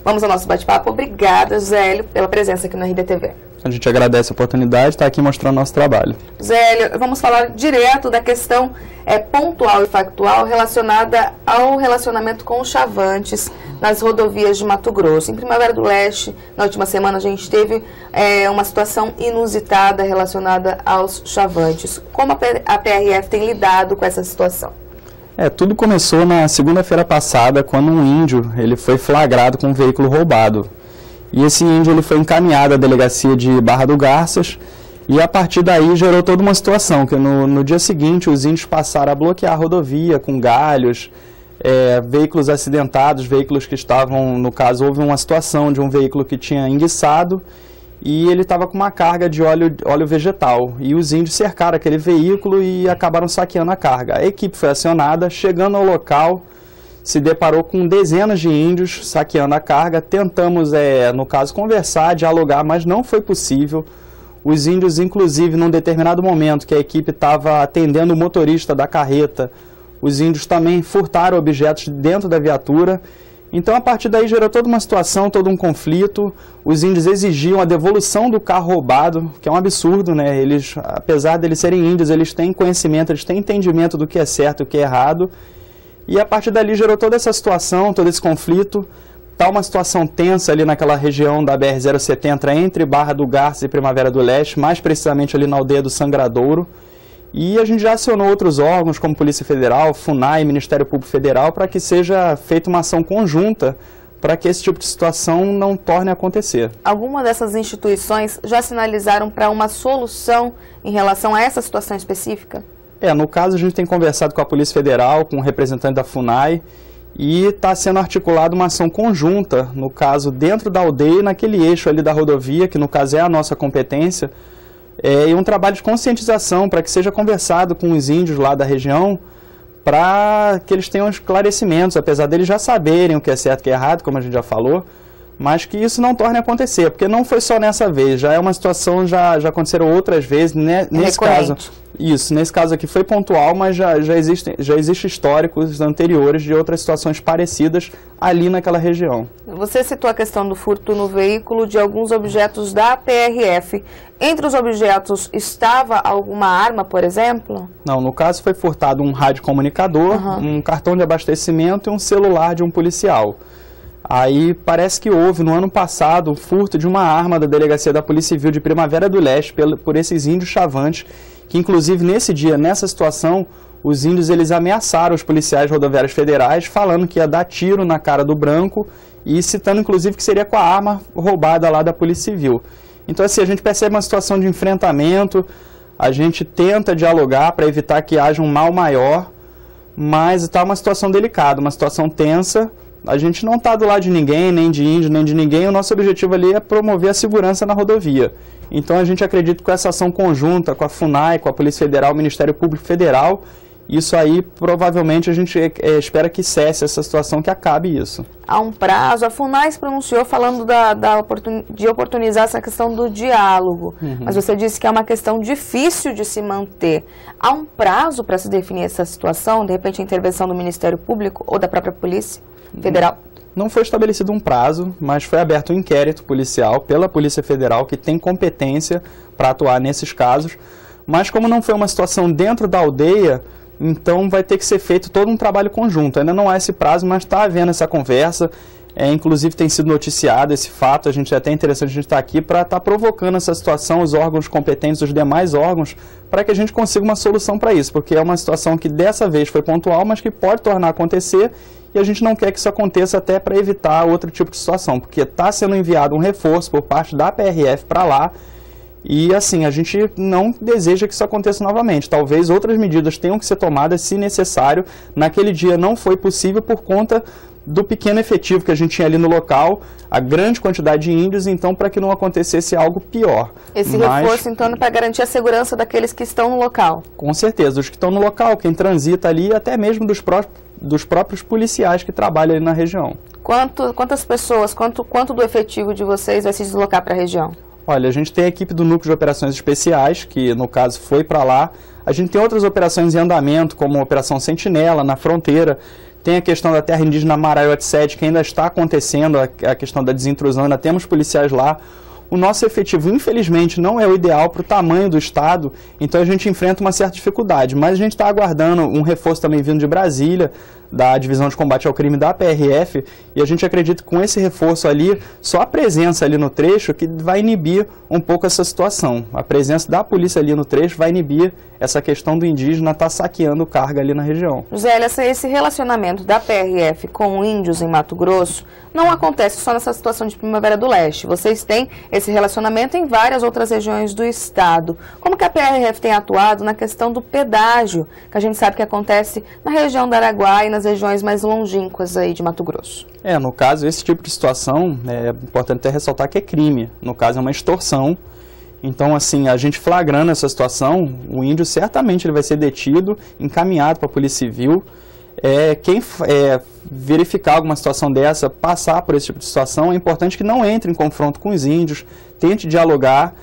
Vamos ao nosso bate-papo. Obrigada, Zélio, pela presença aqui no RDTV. A gente agradece a oportunidade de estar aqui mostrando nosso trabalho. Zélio, vamos falar direto da questão pontual e factual relacionada ao relacionamento com os chavantes nas rodovias de Mato Grosso. Em Primavera do Leste, na última semana, a gente teve uma situação inusitada relacionada aos chavantes. Como a PRF tem lidado com essa situação? Tudo começou na segunda-feira passada, quando um índio ele foi flagrado com um veículo roubado. E esse índio ele foi encaminhado à delegacia de Barra do Garças e a partir daí gerou toda uma situação, que no dia seguinte os índios passaram a bloquear a rodovia com galhos, veículos acidentados, veículos que estavam, no caso, houve uma situação de um veículo que tinha enguiçado e ele estava com uma carga de óleo vegetal. E os índios cercaram aquele veículo e acabaram saqueando a carga. A equipe foi acionada, chegando ao local, se deparou com dezenas de índios saqueando a carga. Tentamos, no caso, conversar, dialogar, mas não foi possível. Os índios, inclusive, num determinado momento que a equipe estava atendendo o motorista da carreta, os índios também furtaram objetos dentro da viatura. Então, a partir daí, gerou toda uma situação, todo um conflito. Os índios exigiam a devolução do carro roubado, que é um absurdo, né? Eles, apesar de eles serem índios, eles têm conhecimento, eles têm entendimento do que é certo e o que é errado. E a partir dali gerou toda essa situação, todo esse conflito. Está uma situação tensa ali naquela região da BR-070 entre Barra do Garças e Primavera do Leste, mais precisamente ali na aldeia do Sangradouro. E a gente já acionou outros órgãos, como Polícia Federal, FUNAI, Ministério Público Federal, para que seja feita uma ação conjunta para que esse tipo de situação não torne a acontecer. Alguma dessas instituições já sinalizaram para uma solução em relação a essa situação específica? No caso, a gente tem conversado com a Polícia Federal, com o representante da FUNAI, e está sendo articulada uma ação conjunta, no caso, dentro da aldeia, naquele eixo ali da rodovia, que no caso é a nossa competência, e um trabalho de conscientização para que seja conversado com os índios lá da região, para que eles tenham esclarecimentos, apesar deles já saberem o que é certo e o que é errado, como a gente já falou, mas que isso não torne a acontecer, porque não foi só nessa vez, já é uma situação, já aconteceram outras vezes, nesse caso. Isso, nesse caso aqui foi pontual, mas já existe históricos anteriores de outras situações parecidas ali naquela região. Você citou a questão do furto no veículo de alguns objetos da PRF. Entre os objetos estava alguma arma, por exemplo? Não, no caso foi furtado um radiocomunicador, um cartão de abastecimento e um celular de um policial. Aí parece que houve no ano passado o furto de uma arma da delegacia da Polícia Civil de Primavera do Leste por esses índios chavantes, que inclusive nesse dia, nessa situação, os índios eles ameaçaram os policiais rodoviários federais, falando que ia dar tiro na cara do branco e citando inclusive que seria com a arma roubada lá da Polícia Civil. Então assim, a gente percebe uma situação de enfrentamento, a gente tenta dialogar para evitar que haja um mal maior, mas está uma situação delicada, uma situação tensa. A gente não está do lado de ninguém, nem de índio, nem de ninguém. O nosso objetivo ali é promover a segurança na rodovia. Então a gente acredita que com essa ação conjunta com a FUNAI, com a Polícia Federal, o Ministério Público Federal, isso aí provavelmente a gente espera que cesse essa situação, que acabe isso. Há um prazo, a FUNAI se pronunciou falando de oportunizar essa questão do diálogo, mas você disse que é uma questão difícil de se manter. Há um prazo para se definir essa situação, de repente a intervenção do Ministério Público ou da própria Polícia Federal? Não foi estabelecido um prazo, mas foi aberto um inquérito policial pela Polícia Federal, que tem competência para atuar nesses casos. Mas como não foi uma situação dentro da aldeia, então vai ter que ser feito todo um trabalho conjunto. Ainda não há esse prazo, mas está havendo essa conversa. Inclusive tem sido noticiado esse fato, é até interessante a gente estar aqui para estar provocando essa situação, os órgãos competentes, os demais órgãos, para que a gente consiga uma solução para isso, porque é uma situação que dessa vez foi pontual, mas que pode tornar a acontecer, e a gente não quer que isso aconteça até para evitar outro tipo de situação, porque está sendo enviado um reforço por parte da PRF para lá, e assim, a gente não deseja que isso aconteça novamente. Talvez outras medidas tenham que ser tomadas se necessário. Naquele dia não foi possível por conta do pequeno efetivo que a gente tinha ali no local, a grande quantidade de índios, então para que não acontecesse algo pior. Esse reforço, então, é para garantir a segurança daqueles que estão no local? Com certeza, os que estão no local, quem transita ali, até mesmo dos próprios policiais que trabalham ali na região. Quantas pessoas, quanto do efetivo de vocês vai se deslocar para a região? Olha, a gente tem a equipe do Núcleo de Operações Especiais, que no caso foi para lá. A gente tem outras operações em andamento, como a Operação Sentinela, na fronteira. Tem a questão da terra indígena Maraiote 7, que ainda está acontecendo, a questão da desintrusão, ainda temos policiais lá. O nosso efetivo, infelizmente, não é o ideal para o tamanho do Estado, então a gente enfrenta uma certa dificuldade. Mas a gente está aguardando um reforço também vindo de Brasília, da Divisão de Combate ao Crime da PRF, e a gente acredita que com esse reforço ali, só a presença ali no trecho que vai inibir um pouco essa situação. A presença da polícia ali no trecho vai inibir essa questão do indígena estar saqueando carga ali na região. José, esse relacionamento da PRF com índios em Mato Grosso não acontece só nessa situação de Primavera do Leste. Vocês têm esse relacionamento em várias outras regiões do estado. Como que a PRF tem atuado na questão do pedágio, que a gente sabe que acontece na região do Araguaia e nas regiões mais longínquas aí de Mato Grosso? No caso, esse tipo de situação, é importante até ressaltar que é crime. No caso, é uma extorsão. Então, assim, a gente flagrando essa situação, o índio certamente ele vai ser detido, encaminhado para a Polícia Civil. Quem verificar alguma situação dessa, passar por esse tipo de situação, é importante que não entre em confronto com os índios, tente dialogar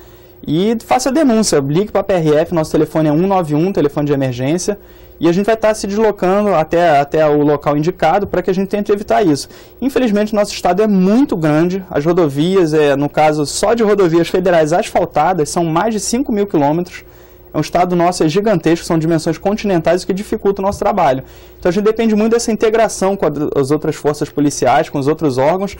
e faça a denúncia. Ligue para a PRF, nosso telefone é 191, telefone de emergência, e a gente vai estar se deslocando até o local indicado para que a gente tente evitar isso. Infelizmente, nosso estado é muito grande, as rodovias, no caso só de rodovias federais asfaltadas, são mais de 5 mil quilômetros. O estado nosso é gigantesco, são dimensões continentais, o que dificulta o nosso trabalho. Então a gente depende muito dessa integração com as outras forças policiais, com os outros órgãos,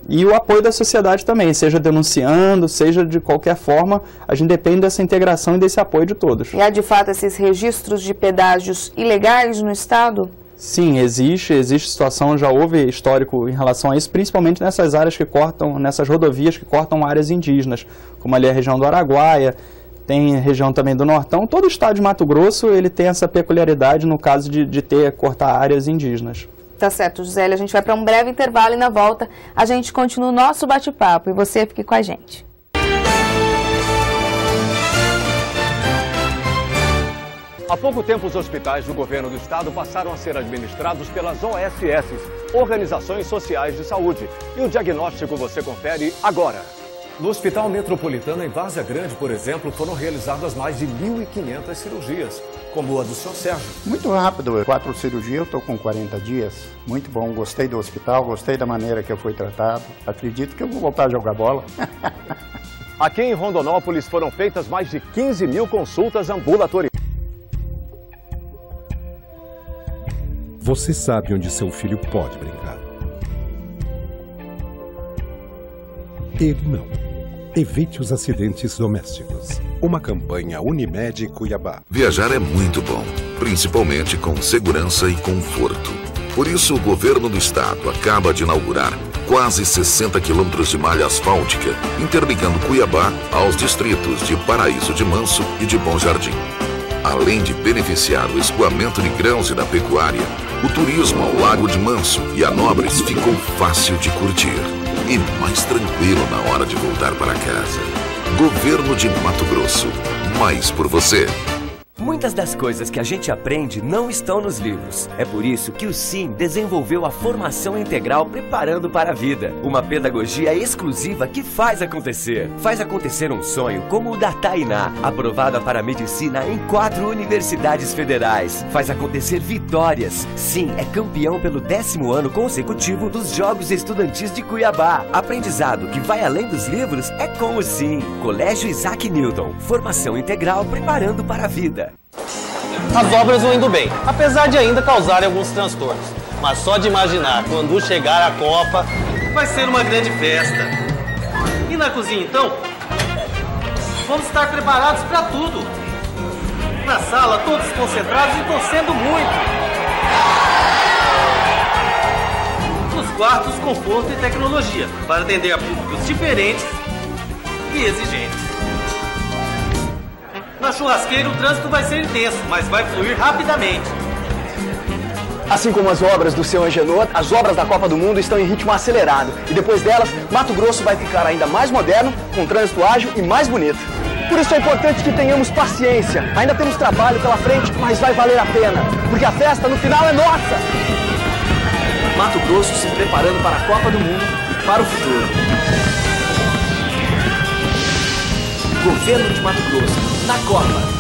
e o apoio da sociedade também, seja denunciando, seja de qualquer forma, a gente depende dessa integração e desse apoio de todos. E há de fato esses registros de pedágios ilegais no estado? Sim, existe situação, já houve histórico em relação a isso, principalmente nessas áreas que cortam, nessas rodovias que cortam áreas indígenas, como ali a região do Araguaia, tem região também do Nortão. Todo o estado de Mato Grosso ele tem essa peculiaridade no caso de cortar áreas indígenas. Tá certo, Gisele. A gente vai para um breve intervalo e na volta a gente continua o nosso bate-papo. E você fique com a gente. Há pouco tempo, os hospitais do governo do estado passaram a ser administrados pelas OSS, Organizações Sociais de Saúde. E o diagnóstico você confere agora. No Hospital Metropolitano em Várzea Grande, por exemplo, foram realizadas mais de 1.500 cirurgias, como a do Sr. Sérgio. Muito rápido, 4 cirurgias, eu estou com 40 dias. Muito bom, gostei do hospital, gostei da maneira que eu fui tratado. Acredito que eu vou voltar a jogar bola. Aqui em Rondonópolis foram feitas mais de 15 mil consultas ambulatoriais. Você sabe onde seu filho pode brincar. Ele não. Evite os acidentes domésticos. Uma campanha Unimed Cuiabá. Viajar é muito bom, principalmente com segurança e conforto. Por isso, o governo do estado acaba de inaugurar quase 60 quilômetros de malha asfáltica, interligando Cuiabá aos distritos de Paraíso de Manso e de Bom Jardim. Além de beneficiar o escoamento de grãos e da pecuária, o turismo ao Lago de Manso e a Nobres ficou fácil de curtir e mais tranquilo na hora de voltar para casa. Governo de Mato Grosso, mais por você. Muitas das coisas que a gente aprende não estão nos livros. É por isso que o SIM desenvolveu a formação integral Preparando para a Vida. Uma pedagogia exclusiva que faz acontecer. Faz acontecer um sonho como o da Tainá, aprovada para medicina em 4 universidades federais. Faz acontecer vitórias. SIM é campeão pelo 10º ano consecutivo dos Jogos Estudantis de Cuiabá. Aprendizado que vai além dos livros é com o SIM. Colégio Isaac Newton. Formação integral Preparando para a Vida. As obras vão indo bem, apesar de ainda causarem alguns transtornos. Mas só de imaginar, quando chegar a Copa, vai ser uma grande festa. E na cozinha, então? Vamos estar preparados para tudo. Na sala, todos concentrados e torcendo muito. Nos quartos, conforto e tecnologia, para atender a públicos diferentes e exigentes. Na churrasqueira, o trânsito vai ser intenso, mas vai fluir rapidamente. Assim como as obras do seu Angenor, as obras da Copa do Mundo estão em ritmo acelerado. E depois delas, Mato Grosso vai ficar ainda mais moderno, com trânsito ágil e mais bonito. Por isso é importante que tenhamos paciência. Ainda temos trabalho pela frente, mas vai valer a pena. Porque a festa no final é nossa! Mato Grosso se preparando para a Copa do Mundo e para o futuro. Governo de Mato Grosso, na Copa.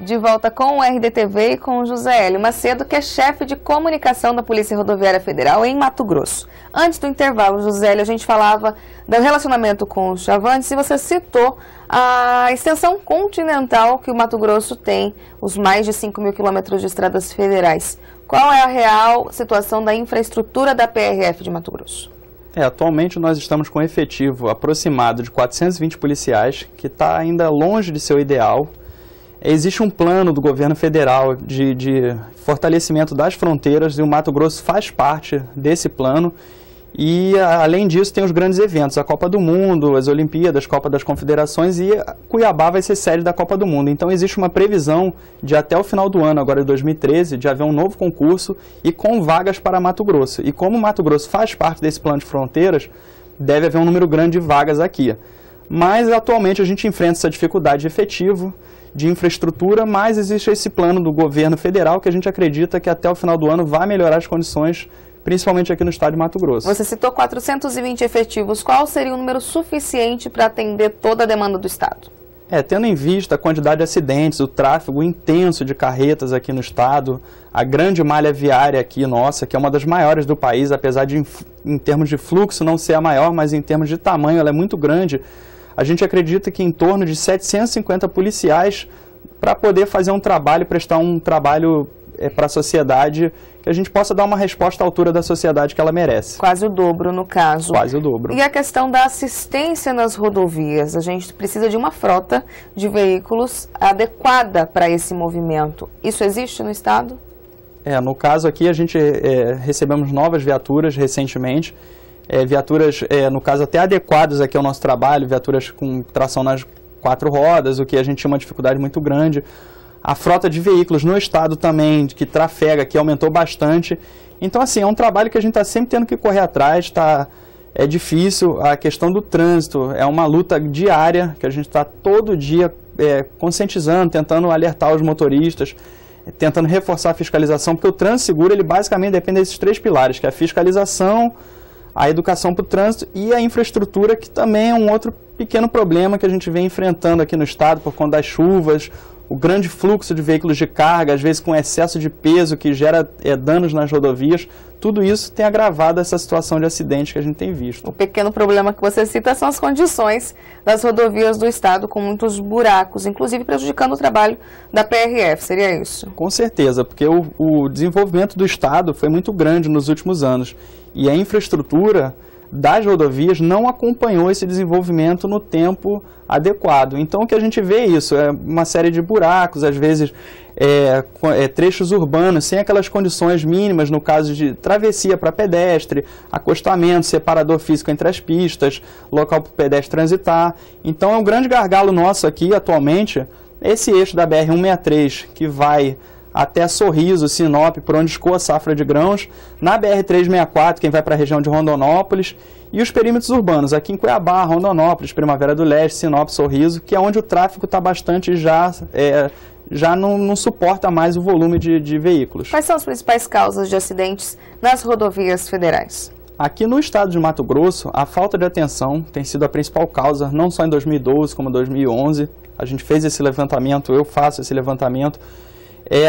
De volta com o RDTV e com o José Hélio Macedo, que é chefe de comunicação da Polícia Rodoviária Federal em Mato Grosso. Antes do intervalo, José Hélio, a gente falava do relacionamento com os Chavantes e você citou a extensão continental que o Mato Grosso tem, os mais de 5.000 quilômetros de estradas federais. Qual é a real situação da infraestrutura da PRF de Mato Grosso? Atualmente nós estamos com um efetivo aproximado de 420 policiais, que está ainda longe de seu ideal. Existe um plano do governo federal de fortalecimento das fronteiras e o Mato Grosso faz parte desse plano. E, além disso, tem os grandes eventos, a Copa do Mundo, as Olimpíadas, Copa das Confederações e Cuiabá vai ser sede da Copa do Mundo. Então, existe uma previsão de até o final do ano, agora de 2013, de haver um novo concurso e com vagas para Mato Grosso. E como Mato Grosso faz parte desse plano de fronteiras, deve haver um número grande de vagas aqui. Mas, atualmente, a gente enfrenta essa dificuldade de efetivo, de infraestrutura, mas existe esse plano do governo federal que a gente acredita que até o final do ano vai melhorar as condições, principalmente aqui no estado de Mato Grosso. Você citou 420 efetivos. Qual seria o número suficiente para atender toda a demanda do estado? Tendo em vista a quantidade de acidentes, o tráfego intenso de carretas aqui no estado, a grande malha viária aqui nossa, que é uma das maiores do país, apesar de em termos de fluxo não ser a maior, mas em termos de tamanho ela é muito grande, a gente acredita que em torno de 750 policiais para poder fazer um trabalho, prestar um trabalho para a sociedade, que a gente possa dar uma resposta à altura da sociedade que ela merece. Quase o dobro, no caso. Quase o dobro. E a questão da assistência nas rodovias? A gente precisa de uma frota de veículos adequada para esse movimento. Isso existe no estado? No caso aqui, a gente recebemos novas viaturas recentemente, viaturas, no caso, até adequadas aqui ao nosso trabalho, viaturas com tração nas 4 rodas, o que a gente tinha uma dificuldade muito grande. A frota de veículos no estado também, que trafega aqui, aumentou bastante. Então, assim, é um trabalho que a gente está sempre tendo que correr atrás, é difícil. A questão do trânsito é uma luta diária, que a gente está todo dia conscientizando, tentando alertar os motoristas, tentando reforçar a fiscalização, porque o trânsito seguro, ele basicamente depende desses 3 pilares, que é a fiscalização, a educação para o trânsito e a infraestrutura, que também é um outro pequeno problema que a gente vem enfrentando aqui no estado por conta das chuvas, o grande fluxo de veículos de carga, às vezes com excesso de peso que gera danos nas rodovias. Tudo isso tem agravado essa situação de acidente que a gente tem visto. O pequeno problema que você cita são as condições das rodovias do estado, com muitos buracos, inclusive prejudicando o trabalho da PRF, seria isso? Com certeza, porque o desenvolvimento do estado foi muito grande nos últimos anos e a infraestrutura das rodovias não acompanhou esse desenvolvimento no tempo adequado. Então, o que a gente vê é isso, é uma série de buracos, às vezes trechos urbanos, sem aquelas condições mínimas, no caso de travessia para pedestre, acostamento, separador físico entre as pistas, local para o pedestre transitar. Então, é um grande gargalo nosso aqui, atualmente, esse eixo da BR-163, que vai até Sorriso, Sinop, por onde escoa a safra de grãos, na BR-364, quem vai para a região de Rondonópolis, e os perímetros urbanos, aqui em Cuiabá, Rondonópolis, Primavera do Leste, Sinop, Sorriso, que é onde o tráfego está bastante já não suporta mais o volume de veículos. Quais são as principais causas de acidentes nas rodovias federais? Aqui no estado de Mato Grosso, a falta de atenção tem sido a principal causa, não só em 2012 como em 2011. A gente fez esse levantamento, eu faço esse levantamento.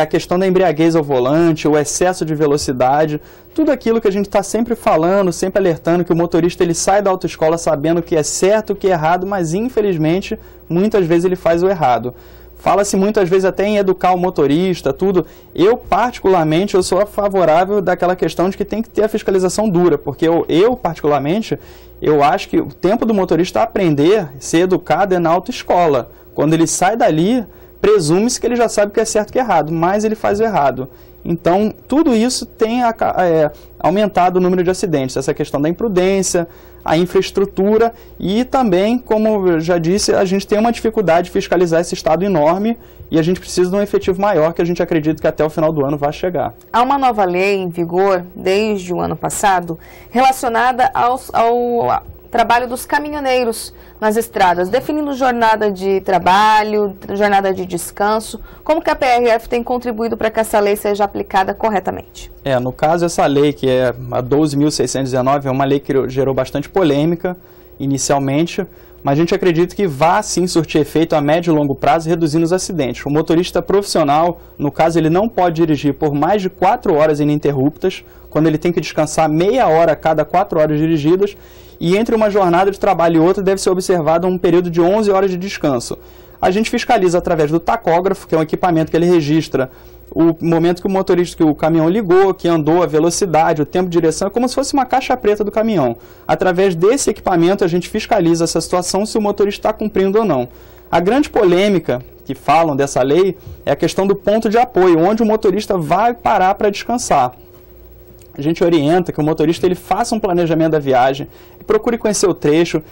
A questão da embriaguez ao volante, o excesso de velocidade, tudo aquilo que a gente está sempre falando, sempre alertando, que o motorista ele sai da autoescola sabendo o que é certo, o que é errado, mas infelizmente muitas vezes ele faz o errado. Fala-se muitas vezes até em educar o motorista, tudo. Eu particularmente, eu sou favorável daquela questão de que tem que ter a fiscalização dura, porque eu particularmente, eu acho que o tempo do motorista aprender, ser educado é na autoescola. Quando ele sai dali, presume-se que ele já sabe o que é certo e o que é errado, mas ele faz o errado. Então, tudo isso tem aumentado o número de acidentes, essa questão da imprudência, a infraestrutura e também, como eu já disse, a gente tem uma dificuldade de fiscalizar esse estado enorme e a gente precisa de um efetivo maior que a gente acredita que até o final do ano vai chegar. Há uma nova lei em vigor desde o ano passado relacionada ao trabalho dos caminhoneiros nas estradas, definindo jornada de trabalho, jornada de descanso. Como que a PRF tem contribuído para que essa lei seja aplicada corretamente? No caso, essa lei, que é a 12.619, é uma lei que gerou bastante polêmica inicialmente, mas a gente acredita que vá sim surtir efeito a médio e longo prazo, reduzindo os acidentes. O motorista profissional, no caso, ele não pode dirigir por mais de 4 horas ininterruptas, quando ele tem que descansar meia hora a cada 4 horas dirigidas, e entre uma jornada de trabalho e outra deve ser observado um período de 11 horas de descanso. A gente fiscaliza através do tacógrafo, que é um equipamento que ele registra o momento que o motorista, que o caminhão ligou, que andou, a velocidade, o tempo de direção, é como se fosse uma caixa preta do caminhão. Através desse equipamento a gente fiscaliza essa situação, se o motorista está cumprindo ou não. A grande polêmica que falam dessa lei é a questão do ponto de apoio, onde o motorista vai parar para descansar. A gente orienta que o motorista ele faça um planejamento da viagem, procure conhecer o trecho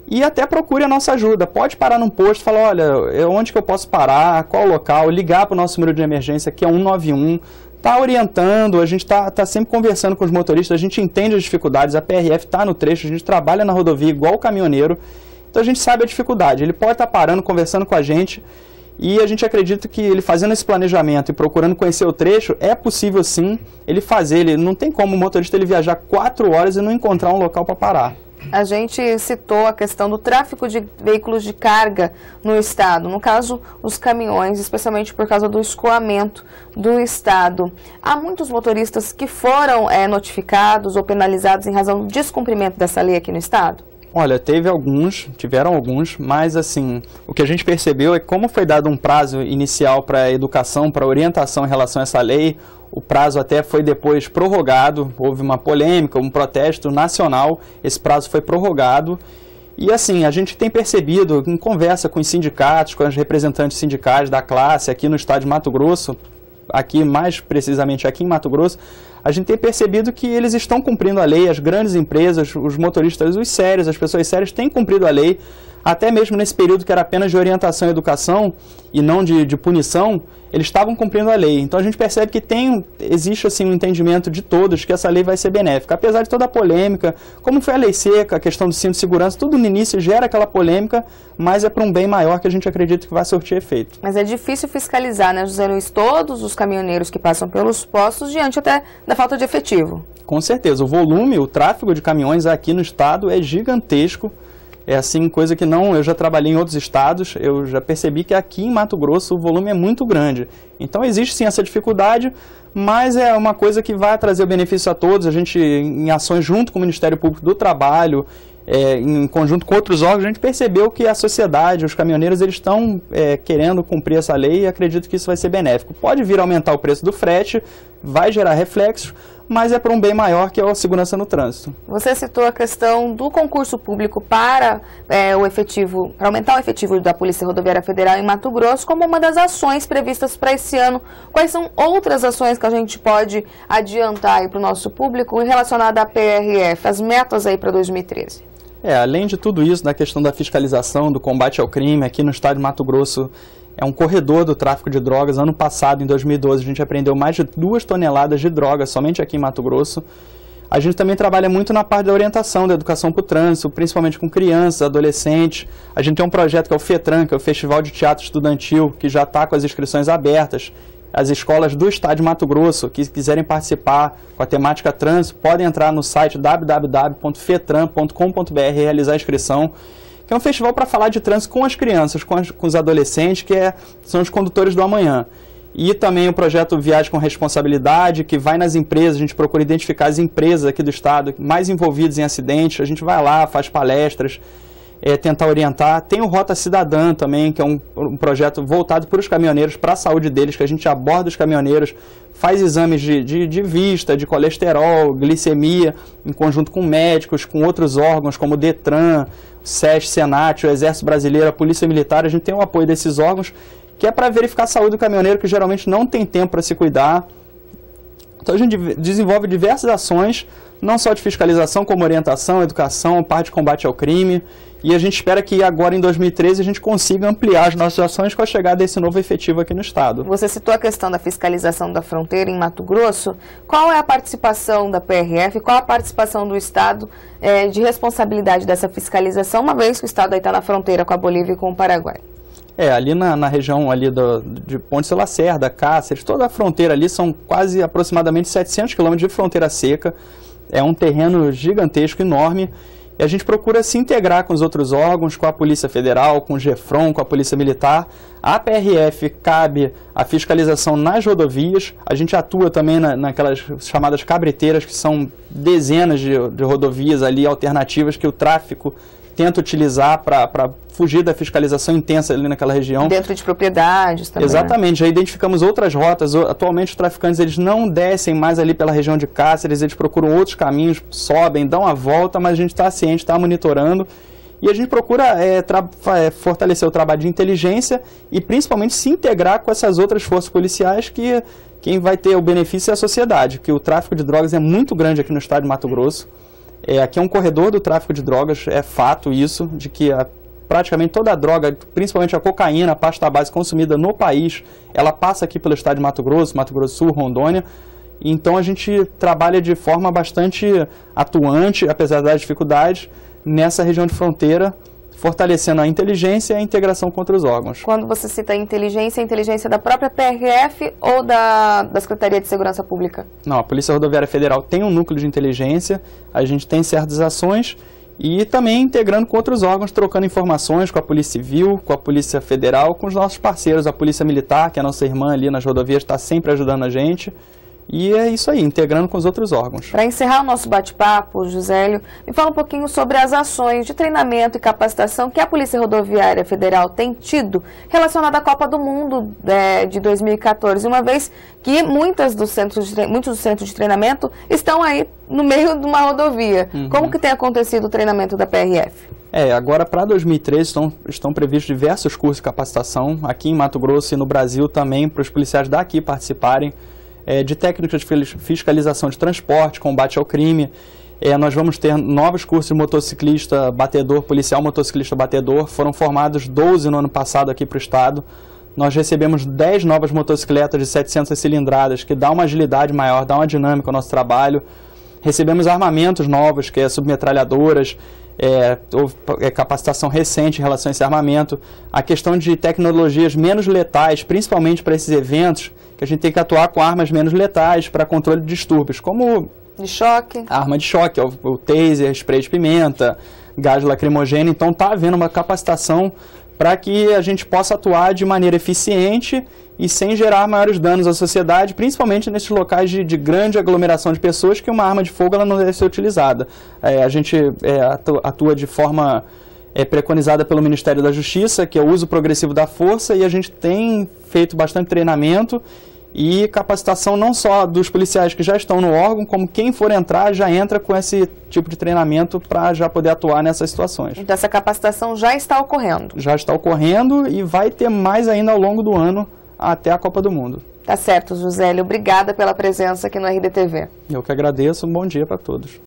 e até procure a nossa ajuda. Pode parar num posto e falar, olha, onde que eu posso parar, qual o local, ligar para o nosso número de emergência, que é 191, está orientando, a gente está sempre conversando com os motoristas, a gente entende as dificuldades, a PRF está no trecho, a gente trabalha na rodovia igual o caminhoneiro, então a gente sabe a dificuldade. Ele pode estar parando, conversando com a gente, e a gente acredita que ele fazendo esse planejamento e procurando conhecer o trecho, é possível sim ele fazer. Ele não tem como o motorista ele viajar 4 horas e não encontrar um local para parar. A gente citou a questão do tráfego de veículos de carga no estado, no caso, os caminhões, especialmente por causa do escoamento do estado. Há muitos motoristas que foram notificados ou penalizados em razão do descumprimento dessa lei aqui no estado? Olha, tiveram alguns, mas assim, o que a gente percebeu é que como foi dado um prazo inicial para educação, para orientação em relação a essa lei, o prazo até foi depois prorrogado, houve uma polêmica, um protesto nacional, esse prazo foi prorrogado. E assim, a gente tem percebido, em conversa com os sindicatos, com os representantes sindicais da classe aqui no estado de Mato Grosso, aqui mais precisamente aqui em Mato Grosso, a gente tem percebido que eles estão cumprindo a lei, as grandes empresas, os motoristas, os sérios, as pessoas sérias têm cumprido a lei, até mesmo nesse período que era apenas de orientação e educação e não de punição, eles estavam cumprindo a lei. Então a gente percebe que existe assim um entendimento de todos que essa lei vai ser benéfica. Apesar de toda a polêmica, como foi a lei seca, a questão do cinto de segurança, tudo no início gera aquela polêmica, mas é para um bem maior que a gente acredita que vai surtir efeito. Mas é difícil fiscalizar, né, José Luiz, todos os caminhoneiros que passam pelos postos diante até da falta de efetivo. Com certeza, o tráfego de caminhões aqui no estado é gigantesco. É assim, coisa que eu já trabalhei em outros estados, eu já percebi que aqui em Mato Grosso o volume é muito grande. Então existe sim essa dificuldade, mas é uma coisa que vai trazer o benefício a todos. A gente, em ações junto com o Ministério Público do Trabalho, em conjunto com outros órgãos, a gente percebeu que a sociedade, os caminhoneiros, eles estão querendo cumprir essa lei e acredito que isso vai ser benéfico. Pode vir a aumentar o preço do frete, vai gerar reflexos, mas é para um bem maior que é a segurança no trânsito. Você citou a questão do concurso público para aumentar o efetivo da Polícia Rodoviária Federal em Mato Grosso como uma das ações previstas para esse ano. Quais são outras ações que a gente pode adiantar para o nosso público relacionada à PRF, as metas aí para 2013? Além de tudo isso, na questão da fiscalização, do combate ao crime, aqui no estado de Mato Grosso é um corredor do tráfico de drogas. Ano passado, em 2012, a gente apreendeu mais de 2 toneladas de drogas somente aqui em Mato Grosso. A gente também trabalha muito na parte da orientação, da educação para o trânsito, principalmente com crianças, adolescentes. A gente tem um projeto que é o FETRAN, que é o Festival de Teatro Estudantil, que já está com as inscrições abertas. As escolas do estado de Mato Grosso que quiserem participar com a temática trânsito, podem entrar no site www.fetran.com.br e realizar a inscrição, que é um festival para falar de trânsito com as crianças, com os adolescentes, são os condutores do amanhã. E também o projeto Viagem com Responsabilidade, que vai nas empresas, a gente procura identificar as empresas aqui do estado mais envolvidas em acidentes, a gente vai lá, faz palestras, tentar orientar. Tem o Rota Cidadã também, que é um projeto voltado para os caminhoneiros, para a saúde deles, que a gente aborda os caminhoneiros, faz exames de vista, de colesterol, glicemia, em conjunto com médicos, com outros órgãos como o DETRAN, o SES, Senat, o Exército Brasileiro, a Polícia Militar. A gente tem o apoio desses órgãos, que é para verificar a saúde do caminhoneiro, que geralmente não tem tempo para se cuidar. Então a gente desenvolve diversas ações, não só de fiscalização, como orientação, educação, parte de combate ao crime. E a gente espera que agora, em 2013, a gente consiga ampliar as nossas ações com a chegada desse novo efetivo aqui no estado. Você citou a questão da fiscalização da fronteira em Mato Grosso. Qual é a participação da PRF, qual a participação do estado de responsabilidade dessa fiscalização, uma vez que o estado está na fronteira com a Bolívia e com o Paraguai? Ali na região ali de Ponte Lacerda, Cáceres, toda a fronteira ali são quase aproximadamente 700 quilômetros de fronteira seca. É um terreno gigantesco, enorme. E a gente procura se integrar com os outros órgãos, com a Polícia Federal, com o GEFRON, com a Polícia Militar. A PRF cabe a fiscalização nas rodovias. A gente atua também naquelas chamadas cabreteiras, que são dezenas de rodovias ali alternativas que o tráfico tenta utilizar para fugir da fiscalização intensa ali naquela região. Dentro de propriedades também. Exatamente, já identificamos outras rotas. Atualmente os traficantes eles não descem mais ali pela região de Cáceres, eles procuram outros caminhos, sobem, dão a volta, mas a gente está ciente, está monitorando. E a gente procura fortalecer o trabalho de inteligência e principalmente se integrar com essas outras forças policiais que quem vai ter o benefício é a sociedade, que o tráfico de drogas é muito grande aqui no estado de Mato Grosso. Aqui é um corredor do tráfico de drogas, é fato isso, de que praticamente toda a droga, principalmente a cocaína, a pasta base consumida no país, ela passa aqui pelo estado de Mato Grosso do Sul, Rondônia. Então a gente trabalha de forma bastante atuante, apesar das dificuldades, nessa região de fronteira, fortalecendo a inteligência e a integração com outros órgãos. Quando você cita inteligência, a inteligência da própria PRF ou da Secretaria de Segurança Pública? Não, a Polícia Rodoviária Federal tem um núcleo de inteligência, a gente tem certas ações e também integrando com outros órgãos, trocando informações com a Polícia Civil, com a Polícia Federal, com os nossos parceiros, a Polícia Militar, que é a nossa irmã ali nas rodovias, está sempre ajudando a gente. E é isso aí, integrando com os outros órgãos. Para encerrar o nosso bate-papo, Jusélio, me fala um pouquinho sobre as ações de treinamento e capacitação que a Polícia Rodoviária Federal tem tido relacionada à Copa do Mundo de 2014, uma vez que muitos dos centros de treinamento estão aí no meio de uma rodovia. Como que tem acontecido o treinamento da PRF? Agora para 2013 estão previstos diversos cursos de capacitação aqui em Mato Grosso e no Brasil também, para os policiais daqui participarem. De técnicas de fiscalização de transporte, combate ao crime. Nós vamos ter novos cursos de motociclista batedor, policial motociclista batedor. Foram formados 12 no ano passado aqui para o estado. Nós recebemos 10 novas motocicletas de 700 cilindradas, que dá uma agilidade maior, dá uma dinâmica ao nosso trabalho. Recebemos armamentos novos, que é submetralhadoras, capacitação recente em relação a esse armamento. A questão de tecnologias menos letais, principalmente para esses eventos, que a gente tem que atuar com armas menos letais para controle de distúrbios, como de choque, arma de choque, o taser, spray de pimenta, gás lacrimogêneo. Então está havendo uma capacitação para que a gente possa atuar de maneira eficiente e sem gerar maiores danos à sociedade, principalmente nesses locais de grande aglomeração de pessoas, que uma arma de fogo ela não deve ser utilizada. A gente atua de forma preconizada pelo Ministério da Justiça, que é o uso progressivo da força, e a gente tem feito bastante treinamento e capacitação não só dos policiais que já estão no órgão, como quem for entrar já entra com esse tipo de treinamento para já poder atuar nessas situações. Então essa capacitação já está ocorrendo? Já está ocorrendo e vai ter mais ainda ao longo do ano até a Copa do Mundo. Tá certo, Jusélio. Obrigada pela presença aqui no RDTV. Eu que agradeço. Um bom dia para todos.